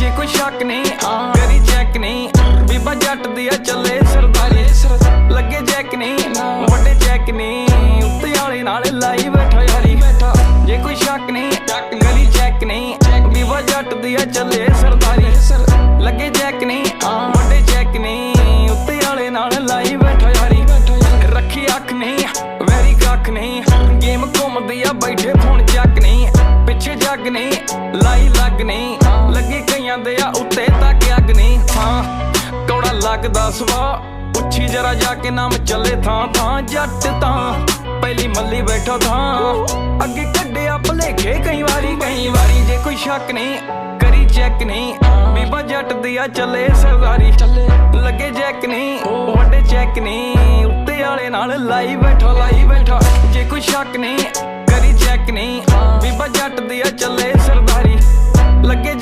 जे कोई शक नहीं करी चेक नहीं, बीबा जट दी चले सरदारी। लगे चेक नहीं वड्डे चेक नहीं, उत्ते आले नाल लाई बैठा यारी। जे कोई शक नहीं करी चेक नहीं, बीबा जट दी चले सरदारी। लगे चेक नहीं वड्डे चेक नहीं, उत्ते आले नाल लाई बैठा यारी। रखी अख नहीं वैरी कख नहीं, गेम घूमदी आ बैठे फोन चक नहीं। पिछे जग नहीं लाई लग नहीं, लगे कईयां दे उत्ते तक अग नहीं। हाँ कौड़ा लगदा सवा उच्छी जरा जाके नाम चले थां थां। जट तां पहली मल्ली बैठा थां, अगे कड्डिया भलेखे कई वारी। जे कोई शक नहीं करी चेक नहीं, बीबा जट दिया चले सरदारी। लगे चेक नहीं वड्डे चेक नहीं, उत्ते आले नाल लाई बैठा। जे कोई शक नहीं करी चेक नहीं, बीबा जट दिया चले सरदारी। लगे